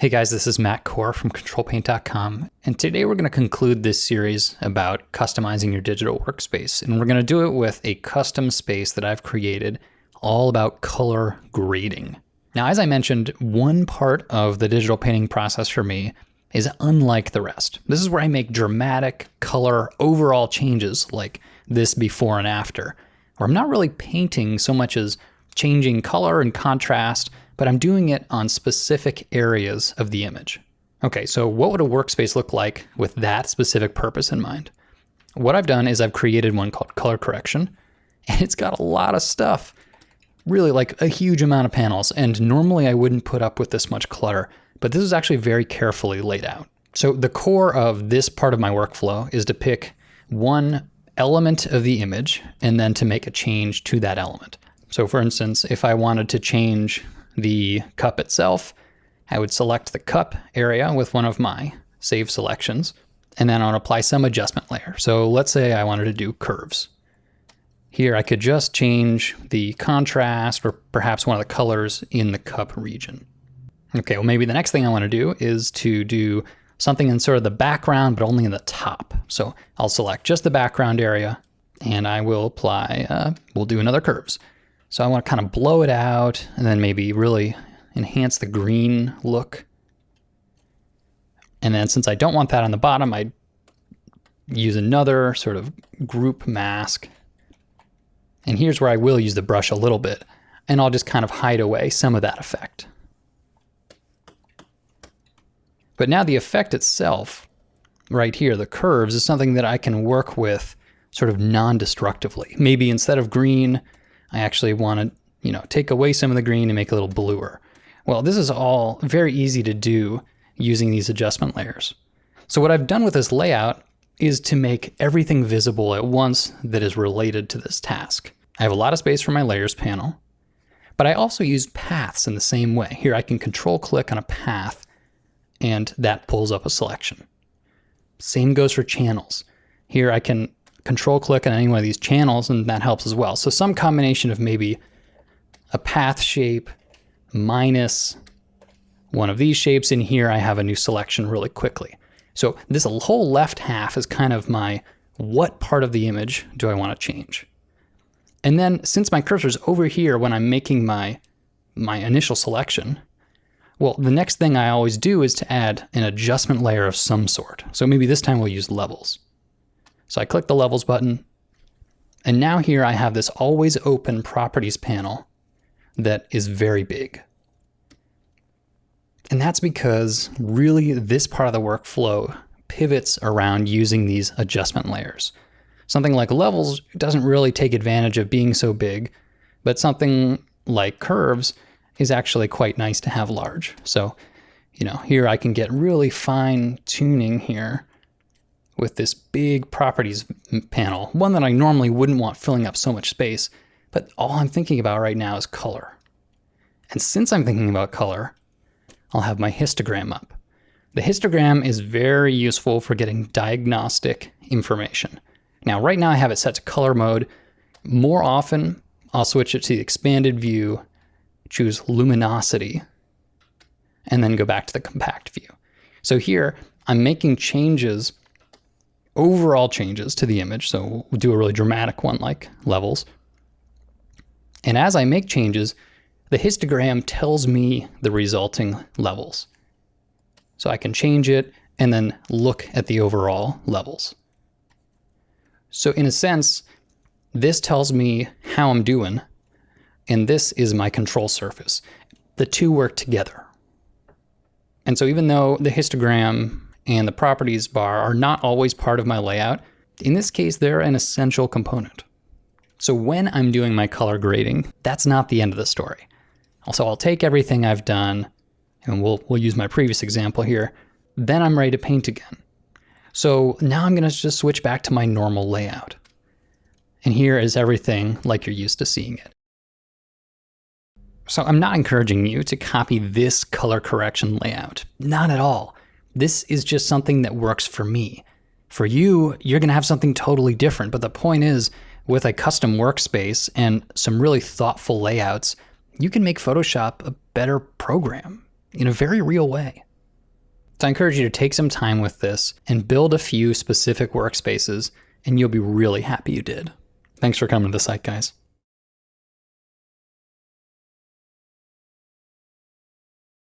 Hey guys, this is Matt Core from Ctrl+Paint.com, and today we're going to conclude this series about customizing your digital workspace, and we're going to do it with a custom space that I've created all about color grading. Now, as I mentioned, one part of the digital painting process for me is unlike the rest. This is where I make dramatic color overall changes like this before and after, where I'm not really painting so much as changing color and contrast, but I'm doing it on specific areas of the image. Okay, so what would a workspace look like with that specific purpose in mind? What I've done is I've created one called color correction, and it's got a lot of stuff, really like a huge amount of panels. And normally I wouldn't put up with this much clutter, but this is actually very carefully laid out. So the core of this part of my workflow is to pick one element of the image and then to make a change to that element. So for instance, if I wanted to change the cup itself, I would select the cup area with one of my save selections, and then I would apply some adjustment layer. So let's say I wanted to do curves. Here I could just change the contrast or perhaps one of the colors in the cup region. Okay, well maybe the next thing I want to do is to do something in sort of the background, but only in the top. So I'll select just the background area and I will apply, we'll do another curves. So I want to kind of blow it out and then maybe really enhance the green look. And then since I don't want that on the bottom, I use another sort of group mask. And here's where I will use the brush a little bit, and I'll just kind of hide away some of that effect. But now the effect itself, right here, the curves, is something that I can work with sort of non-destructively. Maybe instead of green, I actually want to, take away some of the green and make it a little bluer. Well, this is all very easy to do using these adjustment layers. So what I've done with this layout is to make everything visible at once that is related to this task. I have a lot of space for my layers panel, but I also use paths in the same way. Here I can control-click on a path and that pulls up a selection. Same goes for channels. Here I can control-click on any one of these channels and that helps as well. So some combination of maybe a path shape minus one of these shapes in here, I have a new selection really quickly. So this whole left half is kind of my what part of the image do I want to change? And then since my cursor's over here when I'm making my initial selection, well, the next thing I always do is to add an adjustment layer of some sort. So maybe this time we'll use levels. So I click the levels button, and now here I have this always open properties panel that is very big. And that's because really this part of the workflow pivots around using these adjustment layers. Something like levels doesn't really take advantage of being so big, but something like curves is actually quite nice to have large. So, here I can get really fine tuning here with this big properties panel, one that I normally wouldn't want filling up so much space, but all I'm thinking about right now is color. And since I'm thinking about color, I'll have my histogram up. The histogram is very useful for getting diagnostic information. Now, right now I have it set to color mode. More often, I'll switch it to the expanded view, choose luminosity, and then go back to the compact view. So here, I'm making changes, overall changes to the image. So we'll do a really dramatic one like levels. And as I make changes, the histogram tells me the resulting levels. So I can change it and then look at the overall levels. So in a sense, this tells me how I'm doing, and this is my control surface. The two work together. And so even though the histogram and the properties bar are not always part of my layout, in this case, they're an essential component. So when I'm doing my color grading, that's not the end of the story. Also, I'll take everything I've done, and we'll use my previous example here, then I'm ready to paint again. So now I'm gonna just switch back to my normal layout. And here is everything like you're used to seeing it. So I'm not encouraging you to copy this color correction layout, not at all. This is just something that works for me. For you, you're gonna have something totally different, but the point is, with a custom workspace and some really thoughtful layouts, you can make Photoshop a better program in a very real way. So I encourage you to take some time with this and build a few specific workspaces, and you'll be really happy you did. Thanks for coming to the site, guys.